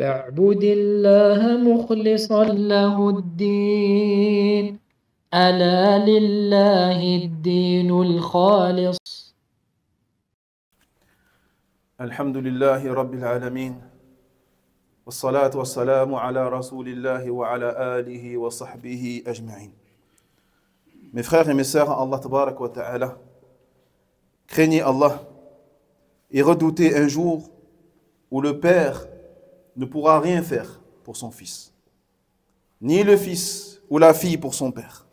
فاعبد الله مخلصا له الدين ألا لله الدين الخالص. الحمد لله رب العالمين والصلاة والسلام على رسول الله وعلى آله وصحبه أجمعين. Mes frères et mes sœurs, Allah tabarak wa ta'ala, craignez Allah et redoutez un jour où le père ne pourra rien faire pour son fils, ni le fils ou la fille pour son père.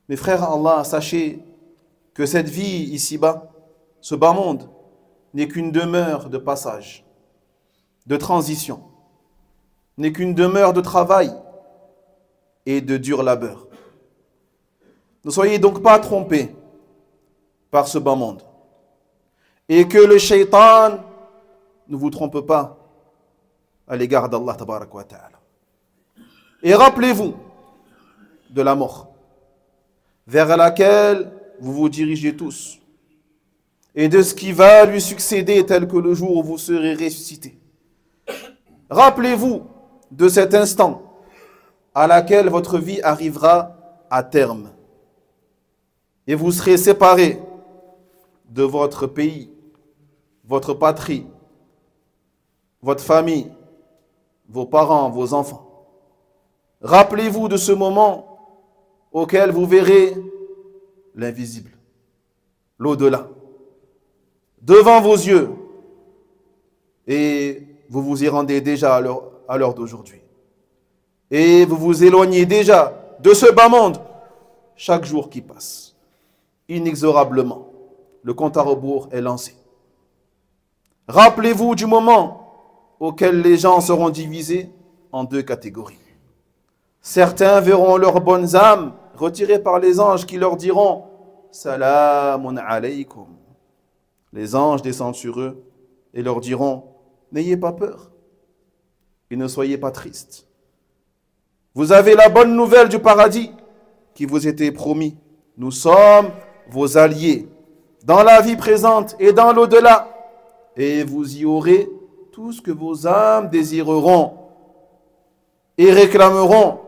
Mes frères, Allah, sachez que cette vie ici-bas, ce bas monde, n'est qu'une demeure de passage, de transition, n'est qu'une demeure de travail et de dur labeur. Ne soyez donc pas trompés par ce bas monde. Et que le shaitan ne vous trompe pas à l'égard d'Allah tabarak wa ta'ala. Et rappelez-vous de la mort vers laquelle vous vous dirigez tous et de ce qui va lui succéder tel que le jour où vous serez ressuscités. Rappelez-vous de cet instant à laquelle votre vie arrivera à terme. Et vous serez séparés de votre pays, votre patrie, votre famille, vos parents, vos enfants. Rappelez-vous de ce moment auquel vous verrez l'invisible, l'au-delà, devant vos yeux. Et vous vous y rendez déjà à l'heure d'aujourd'hui. Et vous vous éloignez déjà de ce bas monde chaque jour qui passe. Inexorablement, le compte à rebours est lancé. Rappelez-vous du moment auquel les gens seront divisés en deux catégories. Certains verront leurs bonnes âmes retirées par les anges qui leur diront « Salamun alaykum ». Les anges descendent sur eux et leur diront « N'ayez pas peur et ne soyez pas tristes. Vous avez la bonne nouvelle du paradis qui vous était promis. Nous sommes vos alliés dans la vie présente et dans l'au-delà. Et vous y aurez tout ce que vos âmes désireront et réclameront.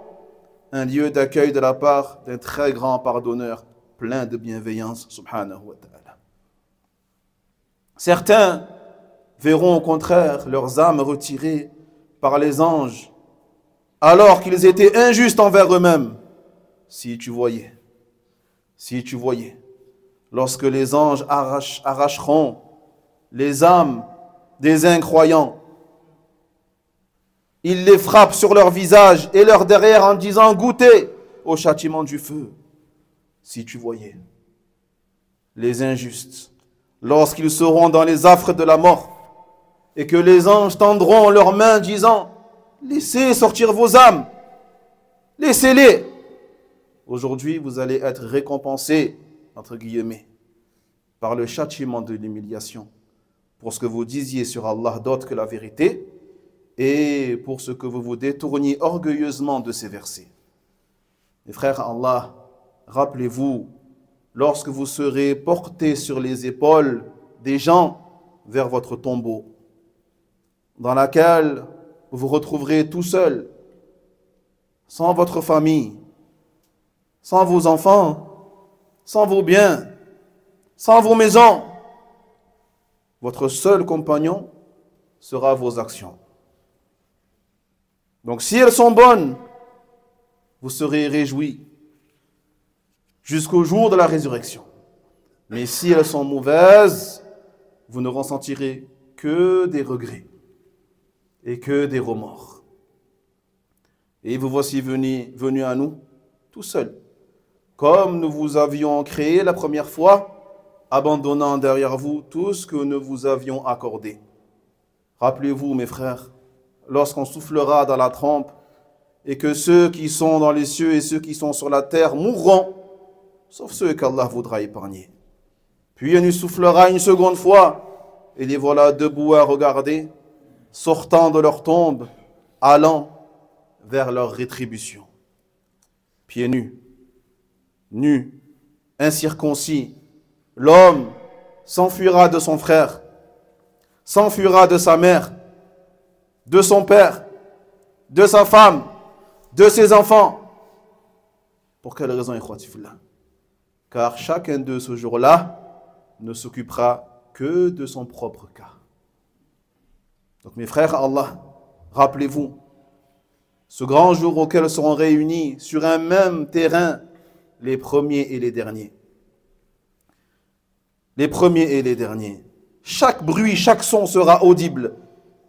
Un lieu d'accueil de la part d'un très grand pardonneur, plein de bienveillance, subhanahu wa ta'ala. » Certains verront au contraire leurs âmes retirées par les anges, alors qu'ils étaient injustes envers eux-mêmes. Si tu voyais, lorsque les anges arracheront les âmes des incroyants, ils les frappent sur leur visage et leur derrière en disant « Goûtez au châtiment du feu ». Si tu voyais les injustes, lorsqu'ils seront dans les affres de la mort, et que les anges tendront leurs mains disant « Laissez sortir vos âmes, laissez-les ». Aujourd'hui, vous allez être récompensés, entre guillemets, par le châtiment de l'humiliation, pour ce que vous disiez sur Allah d'autre que la vérité, et pour ce que vous vous détourniez orgueilleusement de ces versets. Mes frères, Allah, rappelez-vous, lorsque vous serez portés sur les épaules des gens vers votre tombeau, dans laquelle vous vous retrouverez tout seul, sans votre famille, sans vos enfants, sans vos biens, sans vos maisons. Votre seul compagnon sera vos actions. Donc si elles sont bonnes, vous serez réjouis jusqu'au jour de la résurrection. Mais si elles sont mauvaises, vous ne ressentirez que des regrets et que des remords. Et vous voici venus à nous, tout seuls, comme nous vous avions créé la première fois, abandonnant derrière vous tout ce que nous vous avions accordé. Rappelez-vous, mes frères, lorsqu'on soufflera dans la trompe et que ceux qui sont dans les cieux et ceux qui sont sur la terre mourront, sauf ceux qu'Allah voudra épargner. Puis il nous soufflera une seconde fois et les voilà debout à regarder, sortant de leur tombe, allant vers leur rétribution. Pieds nus, incirconcis, l'homme s'enfuira de son frère, s'enfuira de sa mère, de son père, de sa femme, de ses enfants. Pour quelle raison, ikhwati fillah? Car chacun d'eux ce jour-là ne s'occupera que de son propre cas. Donc mes frères, Allah, rappelez-vous, ce grand jour auquel seront réunis sur un même terrain les premiers et les derniers. Les premiers et les derniers. Chaque bruit, chaque son sera audible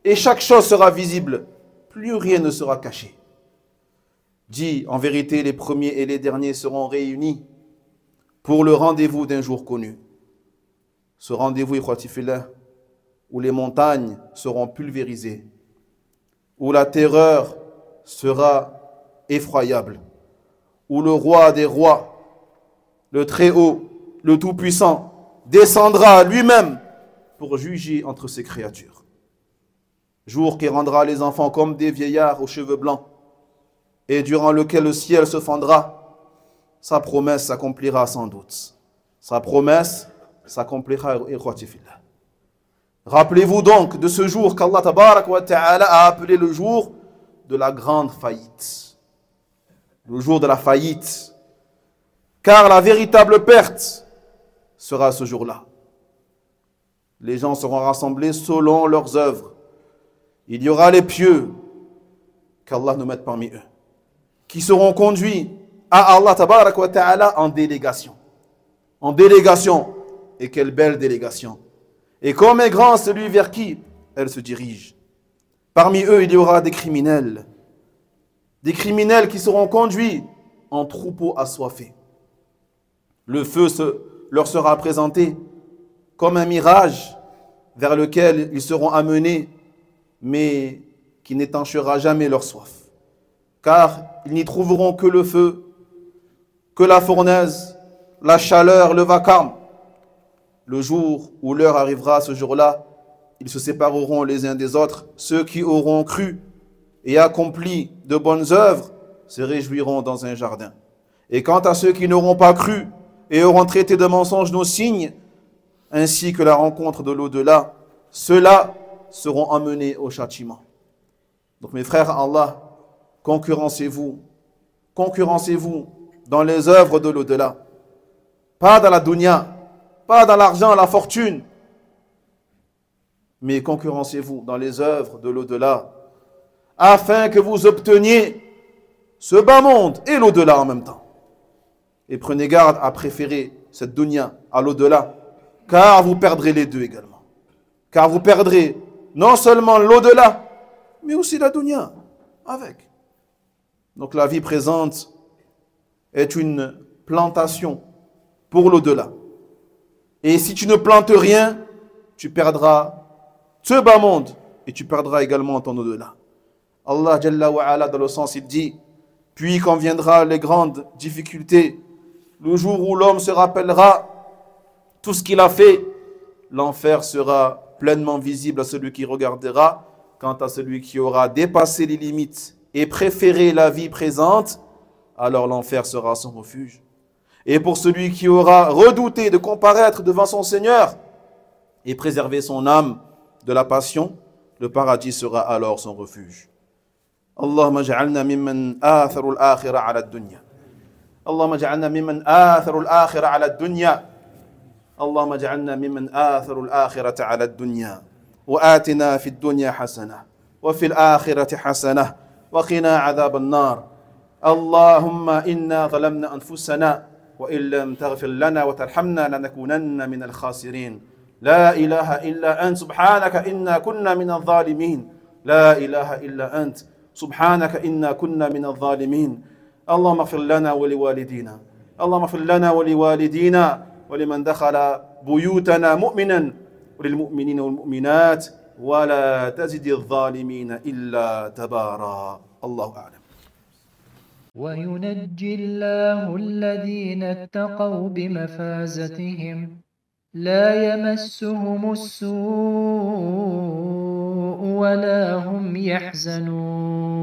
et chaque chose sera visible. Plus rien ne sera caché. Dit, en vérité, les premiers et les derniers seront réunis pour le rendez-vous d'un jour connu. Ce rendez-vous, ikhwati fillah, où les montagnes seront pulvérisées, où la terreur sera effroyable, où le roi des rois, le Très-Haut, le Tout-Puissant, descendra lui-même pour juger entre ses créatures. Jour qui rendra les enfants comme des vieillards aux cheveux blancs, et durant lequel le ciel se fendra, sa promesse s'accomplira sans doute. Sa promesse s'accomplira, ikhwati fillah. Rappelez-vous donc de ce jour qu'Allah tabarak wa ta'ala a appelé le jour de la grande faillite. Le jour de la faillite. Car la véritable perte sera ce jour-là. Les gens seront rassemblés selon leurs œuvres. Il y aura les pieux, qu'Allah nous mette parmi eux, qui seront conduits à Allah tabarak wa ta'ala en délégation. En délégation. Et quelle belle délégation. Et comme est grand celui vers qui elle se dirige. Parmi eux, il y aura des criminels. Des criminels qui seront conduits en troupeaux assoiffés. Le feu leur sera présenté comme un mirage vers lequel ils seront amenés, mais qui n'étanchera jamais leur soif. Car ils n'y trouveront que le feu, que la fournaise, la chaleur, le vacarme. Le jour où l'heure arrivera, ce jour-là, ils se sépareront les uns des autres. Ceux qui auront cru et accompli de bonnes œuvres se réjouiront dans un jardin. Et quant à ceux qui n'auront pas cru et auront traité de mensonges nos signes, ainsi que la rencontre de l'au-delà, ceux-là seront emmenés au châtiment. Donc mes frères, Allah, concurrencez-vous dans les œuvres de l'au-delà. Pas dans la dunya, pas dans l'argent, la fortune, mais concurrencez-vous dans les œuvres de l'au-delà, afin que vous obteniez ce bas monde et l'au-delà en même temps. Et prenez garde à préférer cette dunya à l'au-delà, car vous perdrez les deux également. Car vous perdrez non seulement l'au-delà, mais aussi la dunya avec. Donc la vie présente est une plantation pour l'au-delà. Et si tu ne plantes rien, tu perdras ce bas monde et tu perdras également ton au-delà. Allah Jalla wa Ala, dans le sens, il dit, puis quand viendra les grandes difficultés, le jour où l'homme se rappellera tout ce qu'il a fait, l'enfer sera pleinement visible à celui qui regardera. Quant à celui qui aura dépassé les limites et préféré la vie présente, alors l'enfer sera son refuge. Et pour celui qui aura redouté de comparaître devant son Seigneur et préserver son âme de la passion, le paradis sera alors son refuge. Allahumma ja'alna mimman atharu al-akhira ala ad-dunya. Allahumma ja'alna mimman atharu al-akhira ala ad-dunya. Allahumma ja'alna mimman atharu al-akhirata ala ad-dunya. وآتنا في الدنيا حسنة وفي الآخرة حسنة وقنا عذاب النار. اللهم إنا ظلمنا أنفسنا وإن لم تغفر لنا وترحمنا لنكونن من الخاسرين. لا إله إلا أنت سبحانك إنا كنا من الظالمين. لا إله إلا أنت سبحانك إنا كنا من الظالمين. اللهم اغفر لنا ولوالدينا. اللهم اغفر لنا ولوالدينا ولمن دخل بيوتنا مؤمنا وللمؤمنين والمؤمنات ولا تزد الظالمين إلا تبارا. الله أعلم. وينجي الله الذين اتقوا بمفازتهم لا يمسهم السوء ولا هم يحزنون.